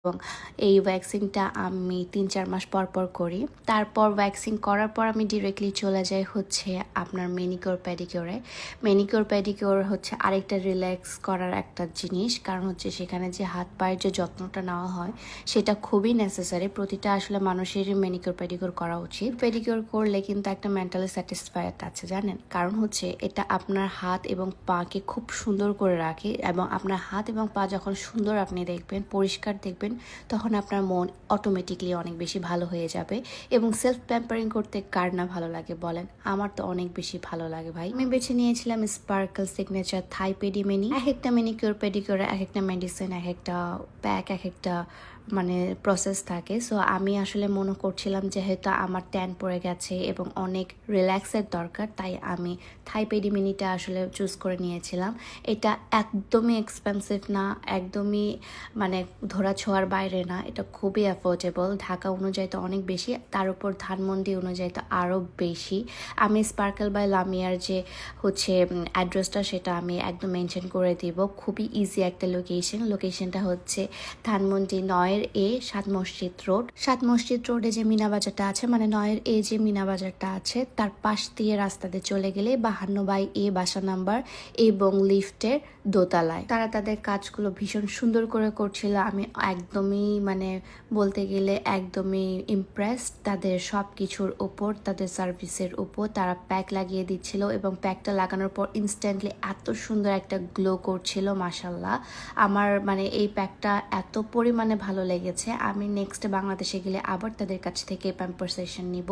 এবং এই ভ্যাকসিনটা আমি 3-4 মাস পর পর করি। তারপর ভ্যাকসিন করার পর আমি ডিরেক্টলি চলে যাই হচ্ছে আপনার ম্যানিকিউর প্যাডিকিউরে। ম্যানিকিউর প্যাডিকিউর হচ্ছে আরেকটা রিল্যাক্স করার একটা জিনিস, কারণ হচ্ছে সেখানে যে হাত পায়ের যে যত্নটা নেওয়া হয় সেটা খুবই নেসেসারি। প্রতিটা আসলে মানুষেরই ম্যানিকিউর প্যাডিকিউর করা উচিত। প্যাডিকিউর করলে কিন্তু একটা মেন্টালি স্যাটিসফাইড আছে জানেন, কারণ হচ্ছে এটা আপনার হাত এবং পাকে খুব সুন্দর করে রাখে এবং আপনার হাত এবং পা যখন সুন্দর আপনি দেখবেন, পরিষ্কার দেখবেন, তখন আপনার মন অটোমেটিকলি অনেক বেশি ভালো হয়ে যাবে। এবং সেলফ প্যাম্পারিং করতে কার না ভালো লাগে বলেন, আমার তো অনেক বেশি ভালো লাগে ভাই। আমি বেছে নিয়েছিলাম স্পার্কল সিগনেচার থাই পেডিমেনি। এক একটা ম্যানিকিউর পেডিকিউরে এক একটা মেডিসিন, এক একটা প্যাক, এক একটা মানে প্রসেস থাকে। সো আমি আসলে মনে করছিলাম যেহেতু আমার ট্যান পড়ে গেছে এবং অনেক রিল্যাক্সের দরকার, তাই আমি থাই পেডিমিনিটা আসলে চুজ করে নিয়েছিলাম। এটা একদমই এক্সপেন্সিভ না, একদমই মানে ধরা ছোঁয়ার বাইরে না, এটা খুবই অ্যাফোর্ডেবল। ঢাকা অনুযায়ী তো অনেক বেশি, তার উপর ধানমন্ডি অনুযায়ী তো আরও বেশি। আমি স্পার্কেল বাই লামিয়ার যে হচ্ছে অ্যাড্রেসটা সেটা আমি একদম মেনশন করে দিব। খুবই ইজি একটা লোকেশনটা হচ্ছে ধানমন্ডি 9-এ 7 মসজিদ রোড। 7 মসজিদ রোডে যে মিনা বাজারটা আছে, মানে 9-এ যে মিনা বাজারটা আছে তার পাশ দিয়ে রাস্তা দিয়ে চলে গেলে 52/A বাসা নাম্বার এবং লিফটের দোতলায়। তারা তাদের কাজগুলো ভীষণ সুন্দর করে করছিল। আমি একদমই মানে বলতে গেলে একদমই ইমপ্রেসড তাদের সব কিছুর উপর, তাদের সার্ভিসের উপর। তারা প্যাক লাগিয়ে দিচ্ছিল এবং প্যাকটা লাগানোর পর ইনস্ট্যান্টলি এত সুন্দর একটা গ্লো করছিল, মাশাল্লাহ। আমার মানে এই প্যাকটা এত পরিমাণে ভালো লেগেছে, আমি নেক্সট বাংলাদেশে গেলে আবার তাদের কাছ থেকে প্যাম্পার সেশন নিব।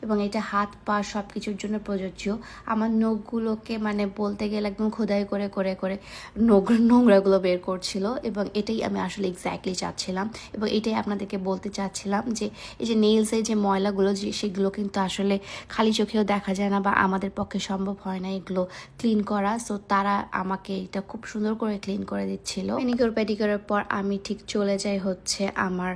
এবং এটা হাত পা সব কিছুর জন্য প্রযোজ্য। আমার নখগুলোকে মানে বলতে গেলে একদম খোদাই করে করে করে নোংরাগুলো বের করছিল এবং এটাই আমি আসলে এক্স্যাক্টলি চাচ্ছিলাম। এবং এটাই আপনাদেরকে বলতে চাচ্ছিলাম যে এই যে নেইলসের যে ময়লাগুলো সেগুলো কিন্তু আসলে খালি চোখেও দেখা যায় না বা আমাদের পক্ষে সম্ভব হয় না এগুলো ক্লিন করা। সো তারা আমাকে এটা খুব সুন্দর করে ক্লিন করে দিচ্ছিল। ম্যানিকিউর পেডিকিউরের পর আমি ঠিক চলে যাই হচ্ছে আমার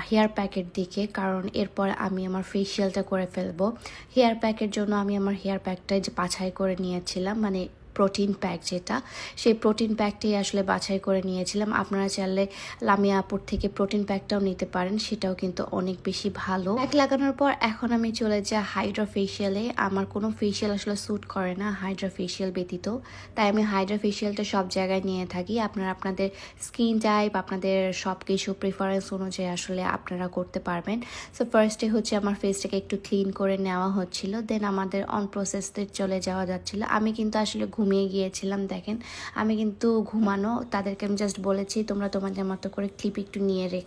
হেয়ার প্যাকের দিকে, কারণ এরপর আমি আমার ফেসিয়ালটা করে ফেলবো। হেয়ার প্যাকের জন্য আমি আমার হেয়ার প্যাকটা যে বাছাই করে নিয়েছিলাম, মানে প্রোটিন প্যাক যেটা, সেই প্রোটিন প্যাকটাই আসলে বাছাই করে নিয়েছিলাম। আপনারা চাইলে লামিয়া আপুর থেকে প্রোটিন প্যাকটাও নিতে পারেন, সেটাও কিন্তু অনেক বেশি ভালো। প্যাক লাগানোর পর এখন আমি চলে যাই হাইড্রা ফেসিয়ালে। আমার কোনো ফেসিয়াল আসলে স্যুট করে না হাইড্রা ফেসিয়াল ব্যতীত, তাই আমি হাইড্রা ফেসিয়ালটা সব জায়গায় নিয়ে থাকি। আপনারা আপনাদের স্কিন টাইপ, আপনাদের সব কিছু প্রিফারেন্স অনুযায়ী আসলে আপনারা করতে পারবেন। সো ফার্স্টে হচ্ছে আমার ফেসটাকে একটু ক্লিন করে নেওয়া হচ্ছিল, দেন আমাদের অন প্রসেসে চলে যাওয়া যাচ্ছিল। আমি কিন্তু আসলে ঘুমিয়ে গিয়েছিলাম, দেখেন আমি কিন্তু ঘুমানো। তাদেরকে আমি জাস্ট বলেছি তোমরা তোমাদের মতো করে ক্লিপ একটু নিয়ে রেখে